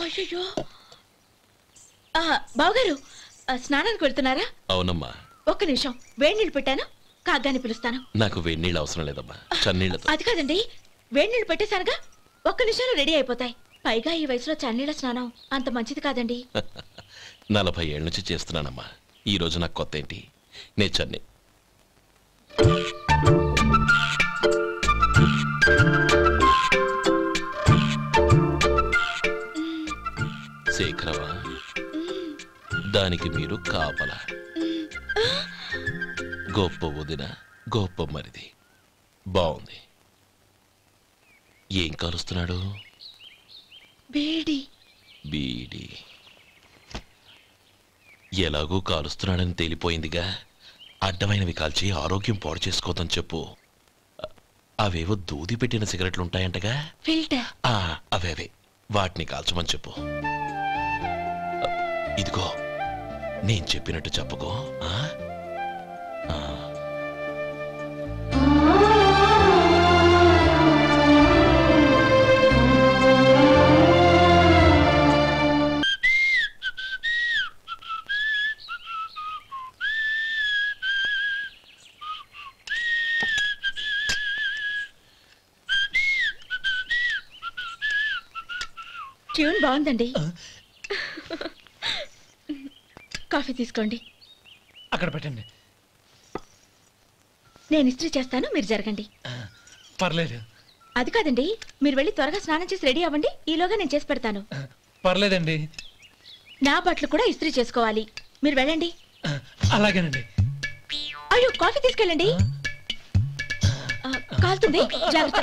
అయ్యో బావగారు స్నానానికి వెళ్తున్నారా? అవునమ్మా. ఒక్క నిమిషం, వేడి నీళ్ళు పెట్టాను, కాగ్గాని పిలుస్తాను. నాకు వేడి నీళ్ళు అవసరం లేదమ్మా, చన్నీళ్ళతో. అది కాదండి, వేడి నీళ్ళు పెట్టేశానుగా, ఒక్క నిమిషంలో రెడీ అయిపోతాయి. పైగా ఈ వయసులో చన్నీళ్ళ స్నానం అంత మంచిది కాదండి. 40 ఏళ్ళ నుంచి చేస్తున్నానమ్మా. ఈ రోజు నాకు కొత్త ఏంటి? నే చన్ని శేఖరవా, దానికి మీరు కాపలా. గొప్ప వదిన, గొప్ప మరిది. బాగుంది. ఏం కాలుస్తున్నాడు? బీడి. బీడి ఎలాగూ కాలుస్తున్నాడని తేలిపోయిందిగా. అడ్డమైనవి కాల్చి ఆరోగ్యం పాడు చేసుకోదని చెప్పు. అవేవో దూది పెట్టిన సిగరెట్లుంటాయంటగా, ఫిల్టర్. అవే వాటిని కాల్చమని చెప్పు. ఇదిగో నేను చెప్పినట్టు చెప్పుకో. ట్యూన్ బాగుందండి. కాఫీ తీసుకోండి. అక్కడ పెట్టండి. నేను ఇస్త్రీ చేస్తాను, మీరు జరగండి. పర్లేదు. అది కాదండి, మీరు వెళ్ళి త్వరగా స్నానం చేసి రెడీ అవ్వండి, ఈలోగా నేను చేసి పెడతాను. పర్లేదండి. నా బట్టలు కూడా ఇస్త్రీ చేసుకోవాలి, మీరు వెళ్ళండి. అలాగేనండి. అయ్యో, కాఫీ తీసుకెళ్ళండి. కాలుతుంది, జాగ్రత్త.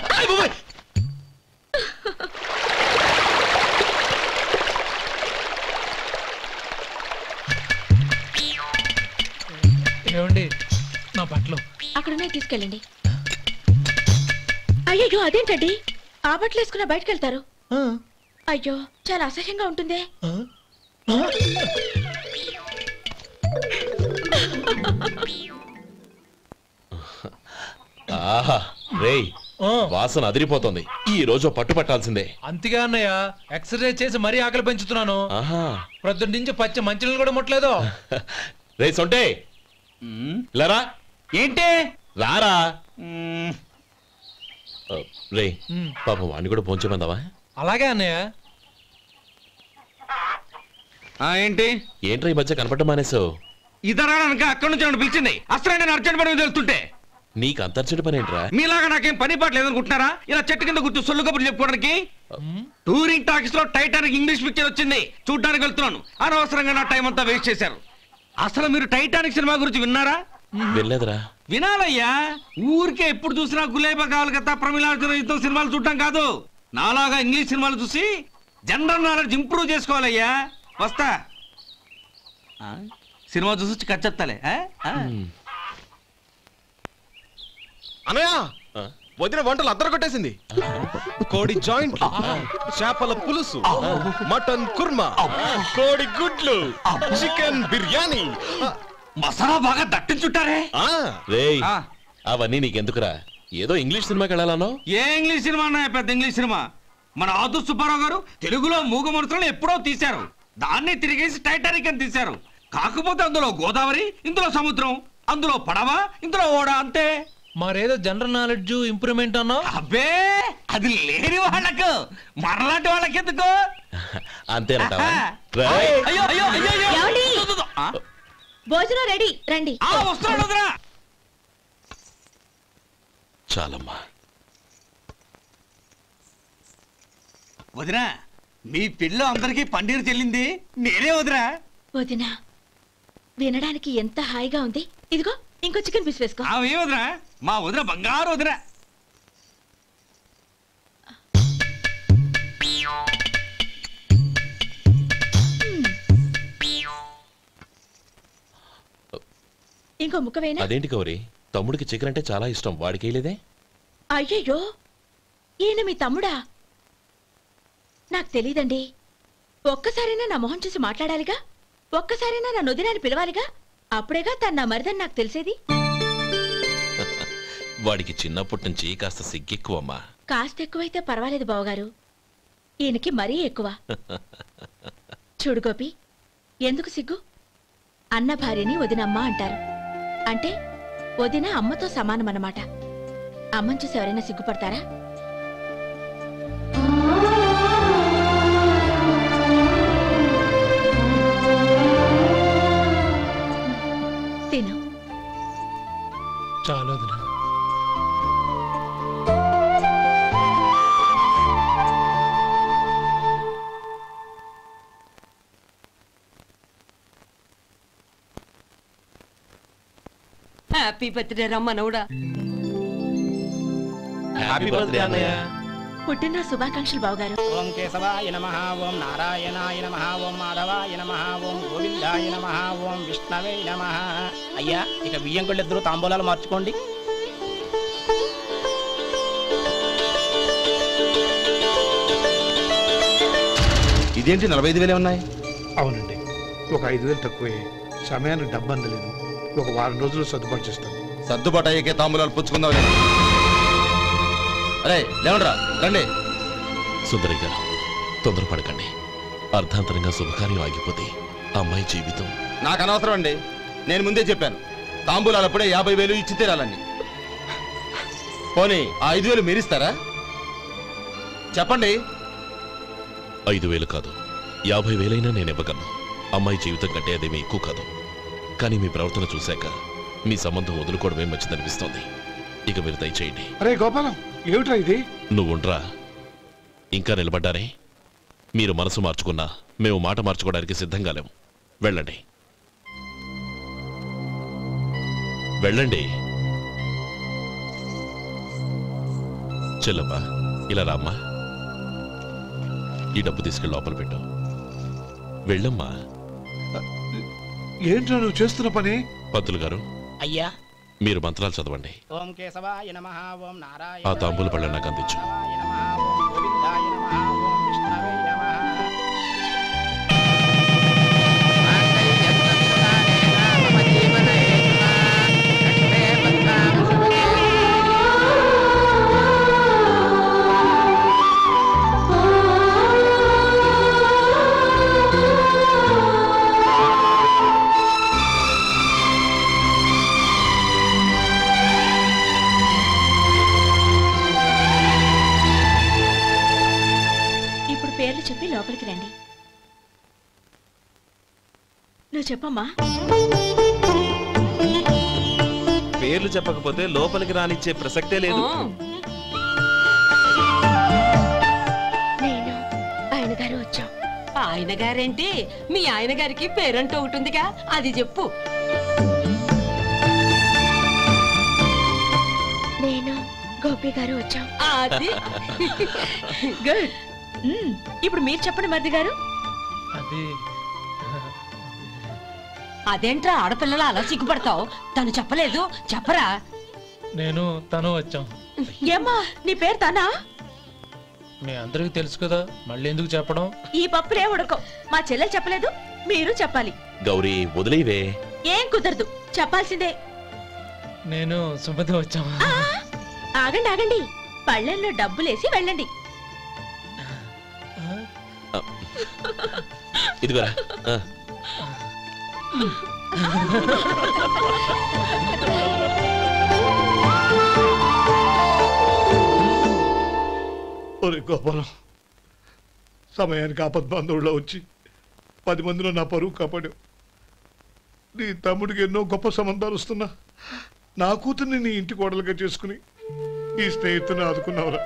ఏమండి, నా బట్టలు అక్కడున్నాయి, తీసుకెళ్ళండి. అయ్యో, అదేంటండి, ఆ బట్టలు వేసుకున్న బయటకు వెళ్తారు? అయ్యో, చాలా అసహ్యంగా ఉంటుంది. ఆహా రేయ్, వాసన అదిరిపోతుంది. ఈ రోజు పట్టు పట్టాల్సిందే. అంతగా అన్నయ్య, ఎక్సర్సైజ్ చేసి మరీ ఆకలి పెంచుతున్నాను. ప్రొద్దున నుంచి పచ్చి మంచినీళ్ళు కూడా ముట్టలేదు. రే సొంటే, లరా. ఏంటి? రారా. రే పాపం వాడిని కూడా పోంచమందావా? అలాగే అన్నయ్య. ఏంటి ఏంట్రా ఈ మధ్య కనపడటం మానేసావు? ఇతరా అక్కడి నుంచి నన్ను పిలిచింది. అసలు నేను అర్జెంట్ పని తెలుస్తుంటే నీకు అంతర్చడి పని ఏంట్రా? మీలాగా నాకేం పని పాట లేదనుకుంటున్నారా? ఇలా చెట్టు కింద కూర్చో సొల్లు కబుర్లు చెప్పుకోవడానికి. టూరింగ్ టాకీస్ లో టైటానిక్ ఇంగ్లీష్ పిక్చర్ వచ్చింది, చూడ్డానికి వెళ్తున్నాను. అనవసరంగా నా టైం అంతా వేస్ట్ చేశారు. అసలు మీరు టైటానిక్ సినిమా గురించి విన్నారా? వెళ్ళలేదురా. వినాలయ్యా. ఊరికే ఎప్పుడు చూసినా గులేబా కావాలి కదా, ప్రమిళార్జున యుద్ధం సినిమాలు చూడటం కాదు. నాలాగా ఇంగ్లీష్ సినిమాలు చూసి జనరల్ నాలెడ్జ్ ఇంప్రూవ్ చేసుకోవాలయ్యా. వస్తా. సినిమా చూసి కచ్చెత్తాలే. అనయ్య, వదిన వంటలు అద్దరు కొట్టేసింది. కోడి జాయింట్, చేపల పులుసు, మటన్ కుర్మా, కోడి గుడ్లు, చికెన్ బిర్యానీ, మసాలా బాగా దట్టించుంటారే. అవన్నీ నీకెందుకురా? ఏదో ఇంగ్లీష్ సినిమాకి వెళ్ళాలనో. ఏ ఇంగ్లీష్ సినిమా అన్నా? పెద్ద ఇంగ్లీష్ సినిమా. మన ఆదు సుబ్బారావు గారు తెలుగులో మూగ మనుషులను ఎప్పుడో తీశారు. దాన్ని తిరిగేసి టైటానిక్ అని తీశారు. కాకపోతే అందులో గోదావరి, ఇందులో సముద్రం, అందులో పడవ, ఇందులో ఓడ, అంతే. మరేదో జనరల్ నాలెడ్జ్ ఇంప్రూవ్మెంట్ అన్నా? అబ్బే, అది లేని వాళ్ళకు, మరలాంటి వాళ్ళకి ఎందుకు? అంతేనంటావా? భోజనం రెడీ, రండి. వస్తున్నాడు వదినా. చాలమ్మా. వదినా, మీ పిల్ల అందరికీ పన్నీరు చెల్లింది నేనే వదినా. వదినా, వినడానికి ఎంత హాయిగా ఉంది. ఇదిగో ఇంకో చికెన్ పీస్ వేసుకో. ఏ వదినా, మా వదిన బంగారు వదినా. ఇంకో ముక్క వేయనా? అదేంటి కౌరి, తమ్ముడికి చికెన్ అంటే చాలా ఇష్టం, వాడికి వేయలేదే? అయ్యయ్యో, ఈయన మీ తమ్ముడా? నాకు తెలీదండి. ఒక్కసారైనా నా మొహం చూసి మాట్లాడాలిగా, ఒక్కసారైనా నా నొదినాన్ని పిలవాలిగా, అప్పుడేగా తన నా మరిదని నాకు తెలిసేది. వాడికి చిన్నప్పటి నుంచి కాస్త సిగ్గెక్కువమ్మా. కాస్త ఎక్కువైతే పర్వాలేదు బావగారు. ఈయనకి మరీ ఎక్కువ. చూడు గోపి, ఎందుకు సిగ్గు? అన్న భార్యని వదినమ్మ అంటారు. అంటే వదిన అమ్మతో సమానమన్నమాట. అమ్మని చూసి ఎవరైనా సిగ్గుపడతారా? తిను. చాలు వదినా. హ్యాపీ బర్త్డే రమ్మనవుడా. హ్యాపీ బర్త్డే అన్నయ్య. పుట్టిన శుభాకాంక్షలు బావగారు. ఓం కేశవాయ నమః, ఓం నారాయణాయ నమః, ఓం మాధవాయ నమః, ఓం గోవిందాయ నమః, ఓం విష్ణవే నమః. అయ్యా, ఇక బియ్యం కొళ్ళిద్దరూ తాంబూలాలు మార్చుకోండి. ఇదేంటి 45,000 ఉన్నాయి? అవునండి, ఒక 5,000 తక్కువే. సమయానికి డబ్బు అందలేదు. ఒక వారం రోజులు సర్దుబాటు చేస్తాను. సర్దుబాటు అయ్యకే తాంబూలాలు పుచ్చుకుందాం. అరే లేవండ్రా, రండి. సుందరి గారు, తొందరపడకండి. అర్ధాంతరంగా శుభకార్యం ఆగిపోతే అమ్మాయి జీవితం. నాకు అనవసరం అండి. నేను ముందే చెప్పాను, తాంబూలాలు అప్పుడే 50,000 ఇచ్చి తీరాలని. పోనీ ఆ 5,000 మీరిస్తారా? చెప్పండి. 5,000 కాదు, 50,000 నేను ఇవ్వగలను. అమ్మాయి జీవితం కంటే అదేమీ ఎక్కువ కాదు. కానీ మీ ప్రవర్తన చూశాక మీ సంబంధం వదులుకోవడమే మంచిదనిపిస్తోంది. ఇక మీరు దయచేయండి. అరే గోపాలం, ఏమిట్రా ఇది? నువ్వుండ్రా. ఇంకా నిలబడ్డారే? మీరు మనసు మార్చుకున్నా మేము మాట మార్చుకోవడానికి సిద్ధంగా లేము. వెళ్ళండి, వెళ్ళండి. చెల్లమ్మా, ఇలా రామ్మా. ఈ డబ్బు తీసుకెళ్ళి లోపల పెట్టు. వెళ్ళమ్మా. ఏంట్రా నువ్వు చేస్తున్న పని? పంతులు గారు, అయ్యా, మీరు మంత్రాలు చదవండి. ఓం కేశవాయ నమః, ఓం నారాయణ. ఆ తాంబూల పళ్ళ నాకు అందించు. ఓం గోవిందాయ నమః, ఓం విష్ణవే నమః. పేర్లు చెప్పి లోపలికి రండి. నువ్వు చెప్పమ్మా. పేర్లు చెప్పకపోతే లోపలికి రానిచ్చే ప్రసక్తే లేదు. నేను ఆయన గారు వచ్చాం. ఆయన గారేంటి? మీ ఆయన గారికి పేరంటూ ఒకటి ఉందిగా, అది చెప్పు. నేను గోపి గారు వచ్చాం. అది గుడ్. ఇప్పుడు మీరు చెప్పండి మరిది గారు. అది అదేంట్రా ఆడపిల్లలు అలా సిగ్గుపడతావు? తను చెప్పలేదు, చెప్పరా. నేను తను వచ్చాం. ఏమ్మా, నీ పేరు తనా? మీ అందరికి తెలుసు కదా, మళ్ళీ ఎందుకు చెప్పడం? ఈ పప్పులే ఉడకం. మా చెల్లెలు చెప్పలేదు, మీరు చెప్పాలి. గౌరీ, వదిలేవే. ఏం కుదరదు, చెప్పాల్సిందే. నేను సుమతి వచ్చామా? ఆగండి ఆగండి, పళ్ళెల్లో డబ్బులేసి వెళ్ళండి. ఇదిగోరా. ఒరే గోపాలం, సమయానికి ఆపద్బాంధవుల్లో వచ్చి 10 మందిలో నా పరువు కాపాడావు. నీ తమ్ముడికి ఎన్నో గొప్ప సంబంధాలు వస్తున్నా నా కూతుర్ని నీ ఇంటి కోడలుగా చేసుకుని ఈ స్నేహితుని ఆదుకున్నావురా.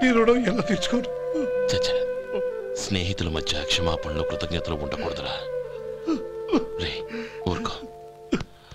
నీ రుణం ఎలా తీర్చుకోరు? చచ్చా, స్నేహితుల మధ్య క్షమాపణలు కృతజ్ఞతలు ఉండకూడదురా రే.